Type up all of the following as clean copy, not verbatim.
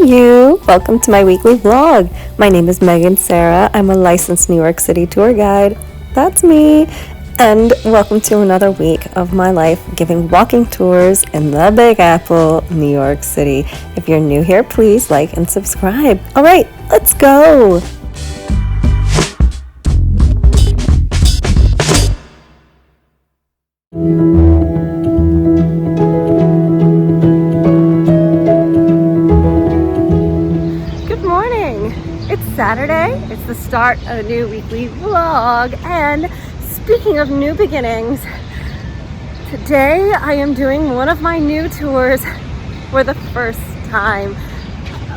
you! Welcome to my weekly vlog. My name is Megan Sarah. I'm a licensed New York City tour guide. That's me. And welcome to another week of my life giving walking tours in the Big Apple, New York City. If you're new here, please like and subscribe. All right, let's go. Saturday. It's the start of a new weekly vlog, and speaking of new beginnings, today I am doing one of my new tours for the first time.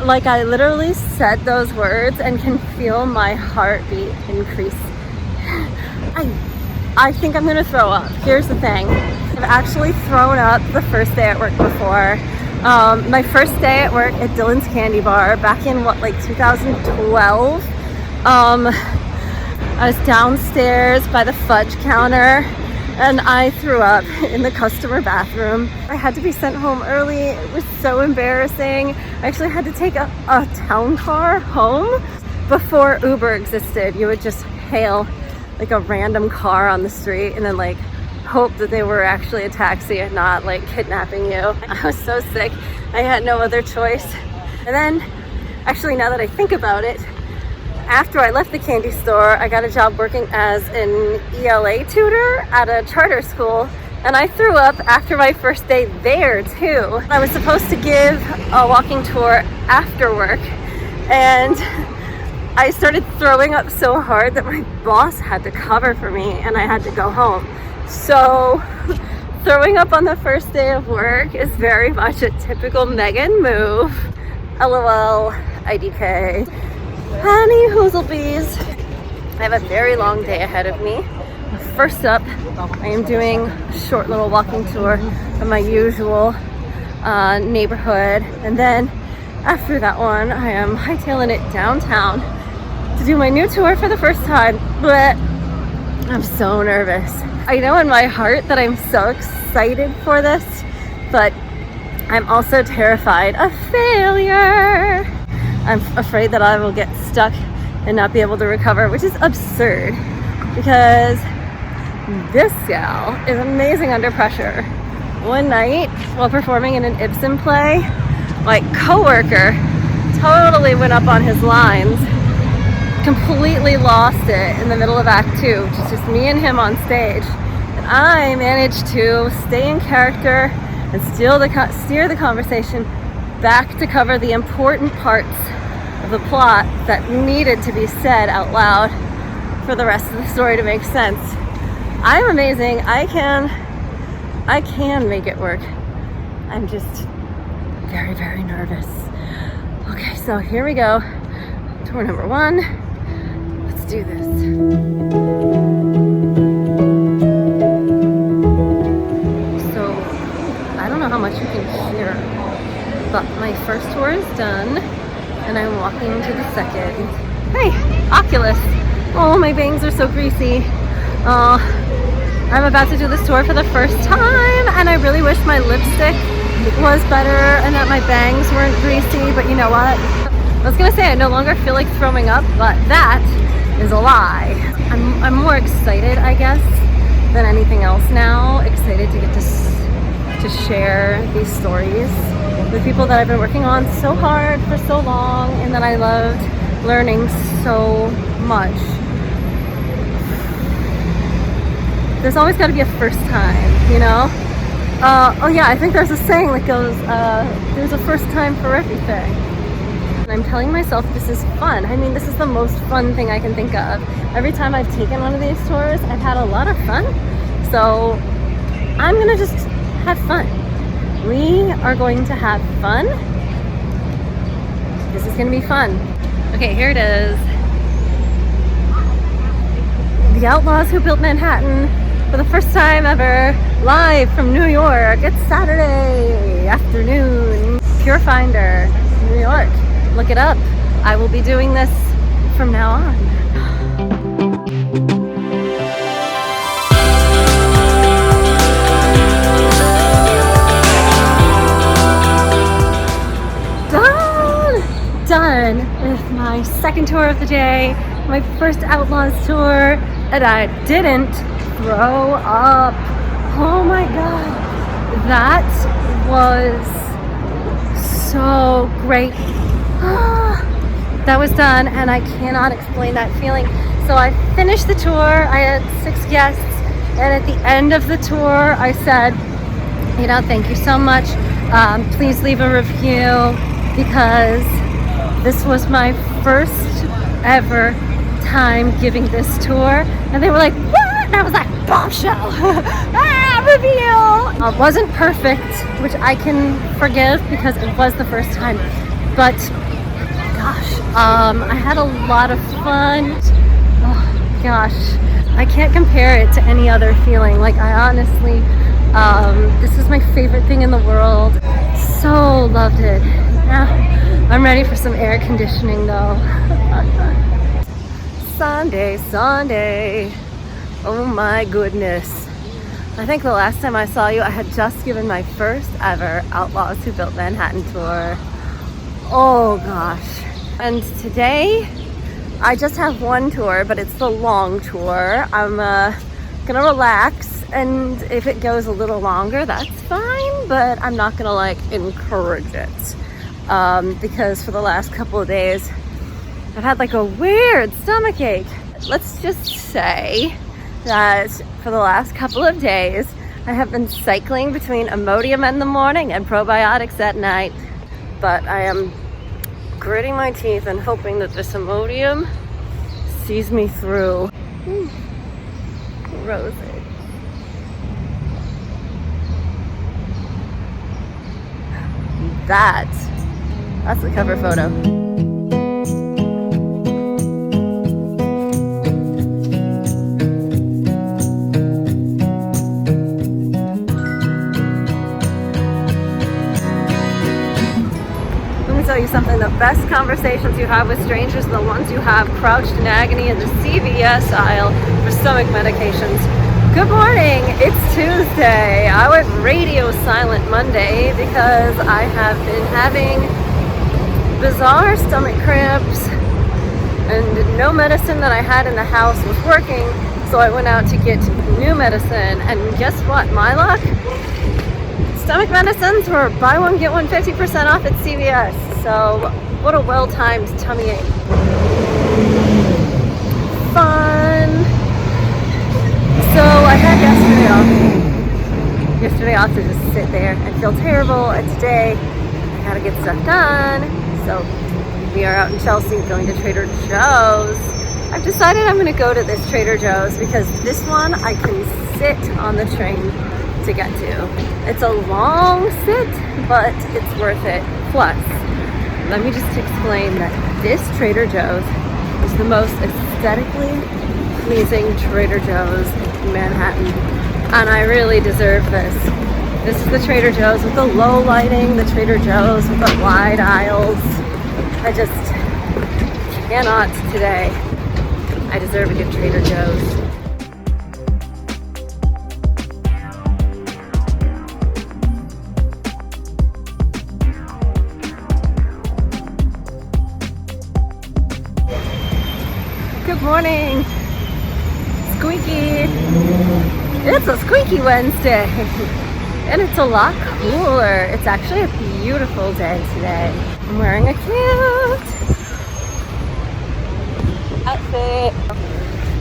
Like, I literally said those words and can feel my heartbeat increase. I think I'm gonna throw up. Here's the thing. I've actually thrown up the first day at work before. My first day at work at Dylan's Candy Bar back in 2012. I was downstairs by the fudge counter and I threw up in the customer bathroom. I had to be sent home early. It was so embarrassing. I actually had to take a town car home. Before Uber existed, you would just hail like a random car on the street and then like hope that they were actually a taxi and not like kidnapping you. I was so sick, I had no other choice. And then, actually now that I think about it, after I left the candy store, I got a job working as an ELA tutor at a charter school, and I threw up after my first day there too. I was supposed to give a walking tour after work, and I started throwing up so hard that my boss had to cover for me and I had to go home. So throwing up on the first day of work is very much a typical Megan move. LOL, IDK. Honey hoozlebees. I have a very long day ahead of me. First up, I am doing a short little walking tour of my usual neighborhood. And then after that one, I am hightailing it downtown to do my new tour for the first time. But I'm so nervous. I know in my heart that I'm so excited for this, but I'm also terrified of failure. I'm afraid that I will get stuck and not be able to recover, which is absurd because this gal is amazing under pressure. One night while performing in an Ibsen play, my coworker totally went up on his lines, completely lost it in the middle of Act 2, which is just me and him on stage. And I managed to stay in character and steer the conversation back to cover the important parts of the plot that needed to be said out loud for the rest of the story to make sense. I'm amazing. I can make it work. I'm just very, very nervous. Okay, so here we go. Tour number 1. Let's do this. So, I don't know how much you can hear, but my first tour is done, and I'm walking to the second. Hey, Oculus! Oh, my bangs are so greasy. I'm about to do this tour for the first time, and I really wish my lipstick was better and that my bangs weren't greasy, but you know what? I was gonna say I no longer feel like throwing up, but that is a lie. I'm more excited, I guess, than anything else now. Excited to get to share these stories with people that I've been working on so hard for so long and that I loved learning so much. There's always got to be a first time, you know? Oh yeah, I think there's a saying that goes, there's a first time for everything. And I'm telling myself this is fun. I mean, this is the most fun thing I can think of. Every time I've taken one of these tours, I've had a lot of fun. So I'm gonna just have fun. We are going to have fun. This is gonna be fun. Okay, here it is. The Outlaws Who Built Manhattan for the first time ever, live from New York. It's Saturday afternoon. Pure Finder, New York. Look it up. I will be doing this from now on. Done! second tour of the day, my first Outlaws tour, and I didn't throw up. Oh my god, that was so great. That was done, and I cannot explain that feeling. So I finished the tour. I had 6 guests, and at the end of the tour I said, you know, thank you so much. Please leave a review, because this was my first ever time giving this tour. And they were like, what? And I was like, bombshell. Review. Wasn't perfect, which I can forgive because it was the first time, but gosh, I had a lot of fun. Oh gosh, I can't compare it to any other feeling. Like, I honestly, this is my favorite thing in the world. So loved it. I'm ready for some air conditioning though. Sunday. Oh my goodness. I think the last time I saw you, I had just given my first ever Outlaws Who Built Manhattan tour. Oh gosh. And today, I just have one tour, but it's the long tour. I'm gonna relax, and if it goes a little longer, that's fine, but I'm not gonna like encourage it. Because for the last couple of days, I've had like a weird stomachache. Let's just say that for the last couple of days, I have been cycling between Imodium in the morning and probiotics at night. But I am gritting my teeth and hoping that this Imodium sees me through. Rose. That's the cover photo. Tell you something, the best conversations you have with strangers are the ones you have crouched in agony in the CVS aisle for stomach medications. Good morning, it's Tuesday. I went radio silent Monday because I have been having bizarre stomach cramps and no medicine that I had in the house was working, so I went out to get new medicine, and guess what, my luck? Stomach medicines were buy one get one 50% off at CVS. So what a well-timed tummy ache. Fun. So I had yesterday off to just sit there and feel terrible, and today I gotta get stuff done. So we are out in Chelsea going to Trader Joe's. I've decided I'm gonna go to this Trader Joe's because this one I can sit on the train to get to. It's a long sit, but it's worth it. Plus, let me just explain that this Trader Joe's is the most aesthetically pleasing Trader Joe's in Manhattan, and I really deserve this. This is the Trader Joe's with the low lighting, the Trader Joe's with the wide aisles. I just cannot today. I deserve a good Trader Joe's. Good morning. Squeaky. It's a squeaky Wednesday. And it's a lot cooler. It's actually a beautiful day today. I'm wearing a cute outfit.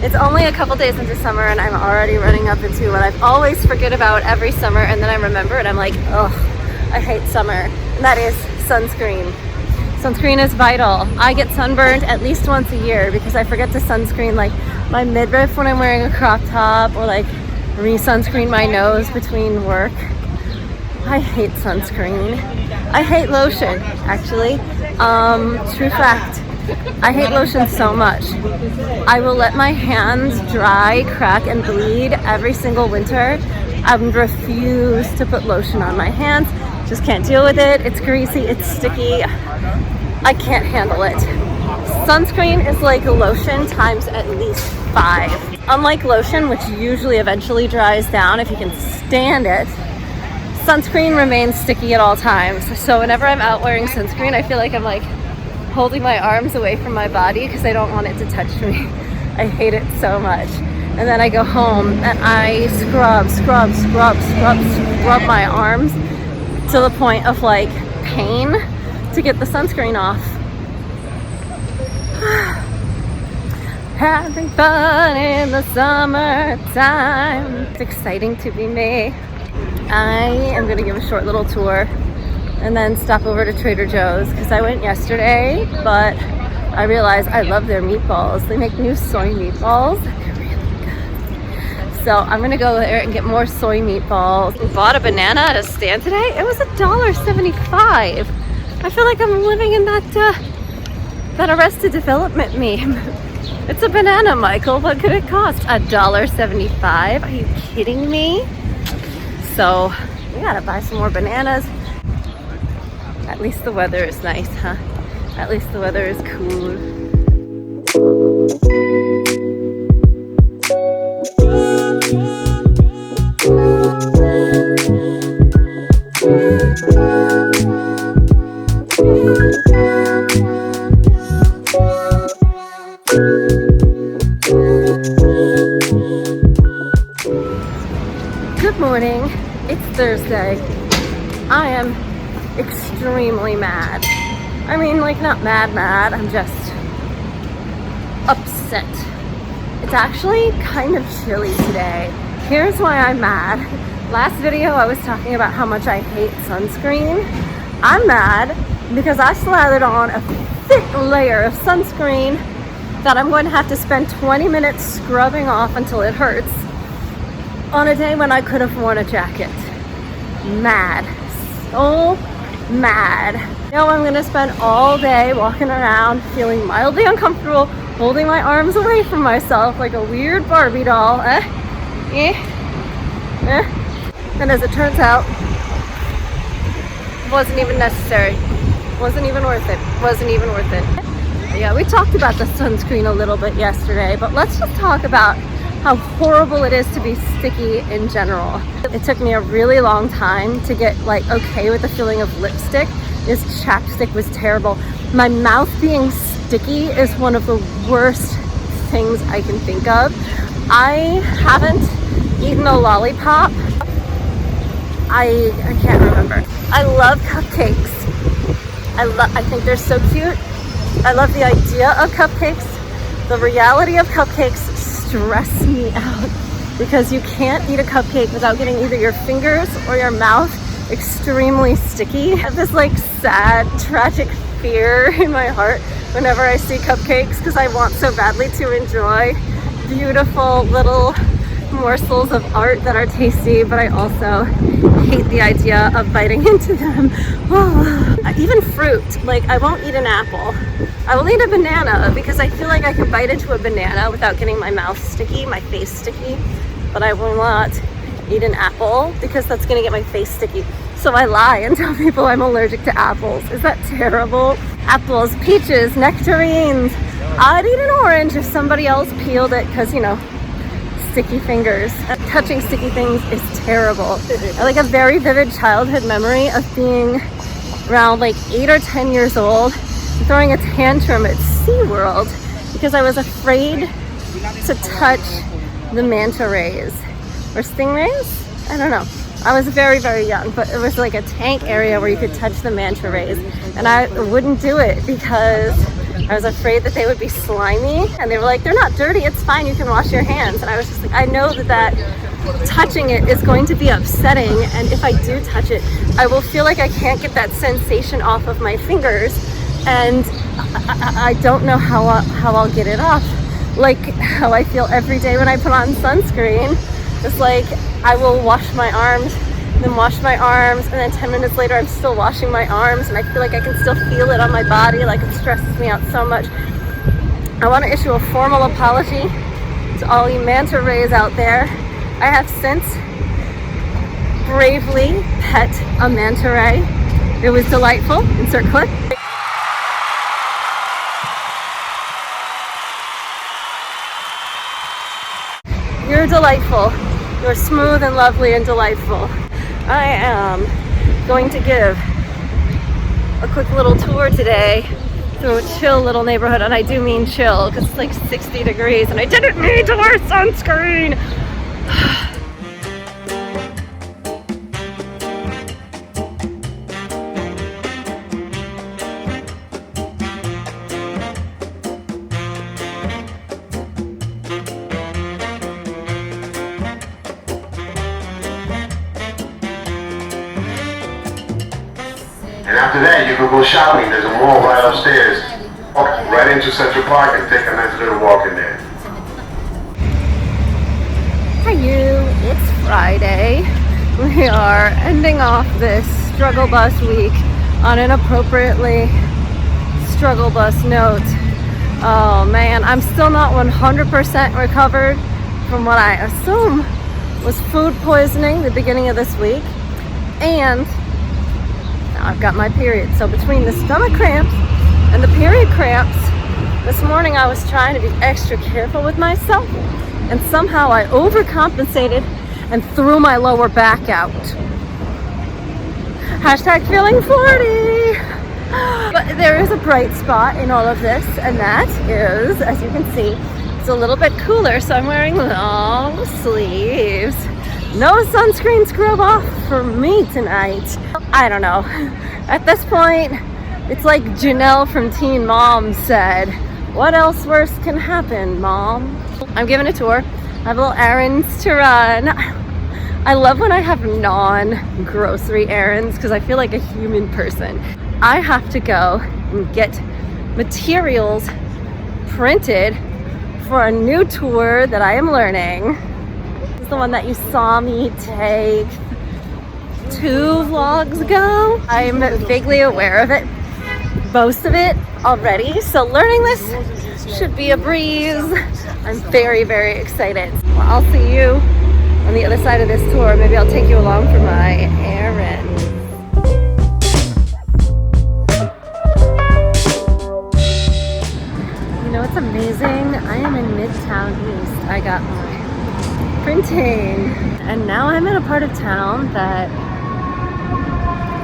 It's only a couple days into summer and I'm already running up into what I always forget about every summer, and then I remember and I'm like, ugh, I hate summer. And that is sunscreen. Sunscreen is vital. I get sunburned at least once a year because I forget to sunscreen like my midriff when I'm wearing a crop top, or like re-sunscreen my nose between work. I hate sunscreen. I hate lotion, actually. True fact. I hate lotion so much. I will let my hands dry, crack, and bleed every single winter. I refuse to put lotion on my hands. Just can't deal with it. It's greasy, it's sticky. I can't handle it. Sunscreen is like lotion times at least 5. Unlike lotion, which usually eventually dries down if you can stand it, sunscreen remains sticky at all times. So whenever I'm out wearing sunscreen, I feel like I'm like holding my arms away from my body because I don't want it to touch me. I hate it so much. And then I go home and I scrub my arms to the point of like pain to get the sunscreen off. Having fun in the summertime. It's exciting to be me. I am gonna give a short little tour and then stop over to Trader Joe's because I went yesterday, but I realized I love their meatballs. They make new soy meatballs. They're really good. So I'm gonna go there and get more soy meatballs. We bought a banana at a stand today. It was $1.75. I feel like I'm living in that Arrested Development meme. It's a banana, Michael. What could it cost? $1.75? Are you kidding me? So we gotta buy some more bananas. At least the weather is nice, huh? At least the weather is cool. Good morning. It's Thursday. I am extremely mad. I mean, like, not mad, I'm just upset. It's actually kind of chilly today. Here's why I'm mad. Last video I was talking about how much I hate sunscreen. I'm mad because I slathered on a thick layer of sunscreen that I'm going to have to spend 20 minutes scrubbing off until it hurts on a day when I could have worn a jacket. Mad. So mad. Now I'm gonna spend all day walking around feeling mildly uncomfortable, holding my arms away from myself like a weird Barbie doll. And as it turns out, it wasn't even necessary. Wasn't even worth it. Wasn't even worth it. Yeah, we talked about the sunscreen a little bit yesterday, but let's just talk about how horrible it is to be sticky in general. It took me a really long time to get like okay with the feeling of lipstick. This chapstick was terrible. My mouth being sticky is one of the worst things I can think of. I haven't eaten a lollipop. I can't remember. I love cupcakes. I think they're so cute. I love the idea of cupcakes. The reality of cupcakes stress me out because you can't eat a cupcake without getting either your fingers or your mouth extremely sticky. I have this like sad, tragic fear in my heart whenever I see cupcakes because I want so badly to enjoy beautiful little morsels of art that are tasty, but I also hate the idea of biting into them. Even fruit, like I won't eat an apple. I will eat a banana because I feel like I can bite into a banana without getting my mouth sticky, my face sticky, but I will not eat an apple because that's gonna get my face sticky. So I lie and tell people I'm allergic to apples. Is that terrible? Apples, peaches, nectarines. I'd eat an orange if somebody else peeled it because, you know, sticky fingers. Touching sticky things is terrible. I like a very vivid childhood memory of being around like 8 or 10 years old and throwing a tantrum at SeaWorld because I was afraid to touch the manta rays or stingrays. I don't know. I was very, very young, but it was like a tank area where you could touch the manta rays and I wouldn't do it because I was afraid that they would be slimy, and they were like, they're not dirty, it's fine, you can wash your hands. And I was just like, I know that touching it is going to be upsetting, and if I do touch it, I will feel like I can't get that sensation off of my fingers, and I don't know how I'll get it off. Like how I feel every day when I put on sunscreen. It's like I will wash my arms, then wash my arms, and then 10 minutes later I'm still washing my arms and I feel like I can still feel it on my body. Like it stresses me out so much. I want to issue a formal apology to all you manta rays out there. I have since bravely pet a manta ray. It was delightful. Insert clip. You're delightful. You're smooth and lovely and delightful. I am going to give a quick little tour today through a chill little neighborhood, and I do mean chill because it's like 60 degrees and I didn't need to wear sunscreen. And after that, you can go shopping. There's a mall right upstairs. Walk right into Central Park and take a nice little walk in there. Hi you, it's Friday. We are ending off this struggle bus week on an appropriately struggle bus note. Oh man, I'm still not 100% recovered from what I assume was food poisoning the beginning of this week. And I've got my period. So between the stomach cramps and the period cramps, this morning I was trying to be extra careful with myself, and somehow I overcompensated and threw my lower back out. Hashtag feeling 40. But there is a bright spot in all of this, and that is, as you can see, it's a little bit cooler, so I'm wearing long sleeves. No sunscreen scrub off for me tonight. I don't know. At this point, it's like Janelle from Teen Mom said, what else worse can happen, Mom? I'm giving a tour. I have little errands to run. I love when I have non-grocery errands because I feel like a human person. I have to go and get materials printed for a new tour that I am learning. The one that you saw me take 2 vlogs ago. I'm vaguely aware of it, most of it already, so learning this should be a breeze. I'm very, very excited. Well, I'll see you on the other side of this tour. Maybe I'll take you along for my errand. You know what's amazing? I am in Midtown East. I got my printing, and now I'm in a part of town that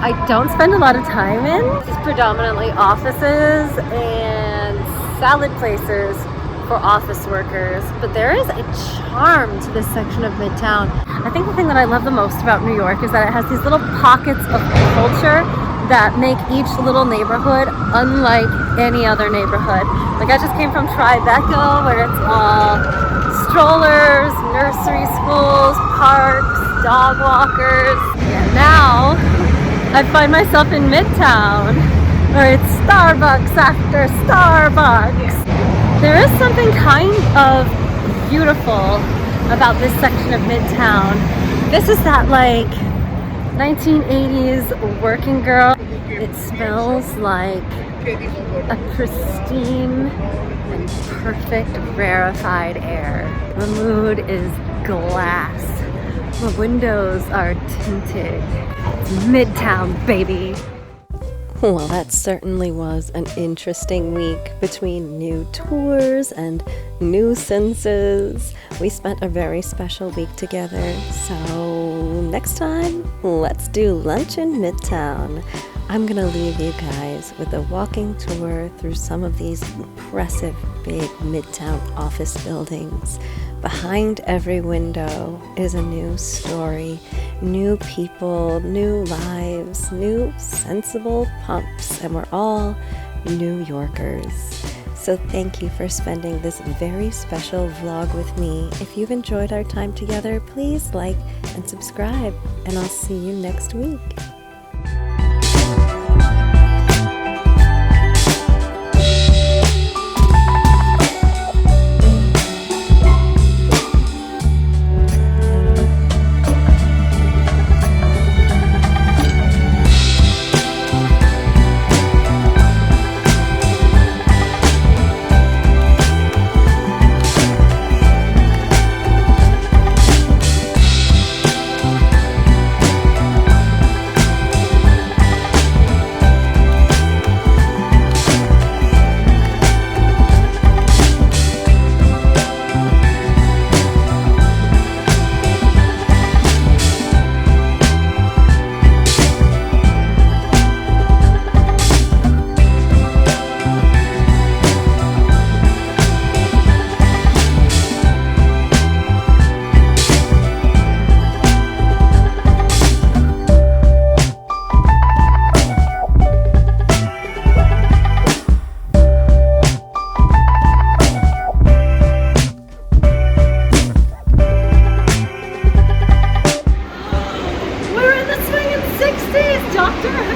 I don't spend a lot of time in. It's predominantly offices and salad places for office workers, but there is a charm to this section of Midtown. I think the thing that I love the most about New York is that it has these little pockets of culture that make each little neighborhood unlike any other neighborhood. Like I just came from Tribeca, where it's all strollers, nursery schools, parks, dog walkers. And now I find myself in Midtown, where it's Starbucks after Starbucks. There is something kind of beautiful about this section of Midtown. This is that like 1980s working girl. It smells like a pristine and perfect rarefied air. The mood is glass. The windows are tinted. It's Midtown, baby. Well, that certainly was an interesting week between new tours and nuisances. We spent a very special week together. So next time, let's do lunch in Midtown. I'm gonna leave you guys with a walking tour through some of these impressive big Midtown office buildings. Behind every window is a new story, new people, new lives, new sensible pumps, and we're all New Yorkers. So thank you for spending this very special vlog with me. If you've enjoyed our time together, please like and subscribe, and I'll see you next week. after.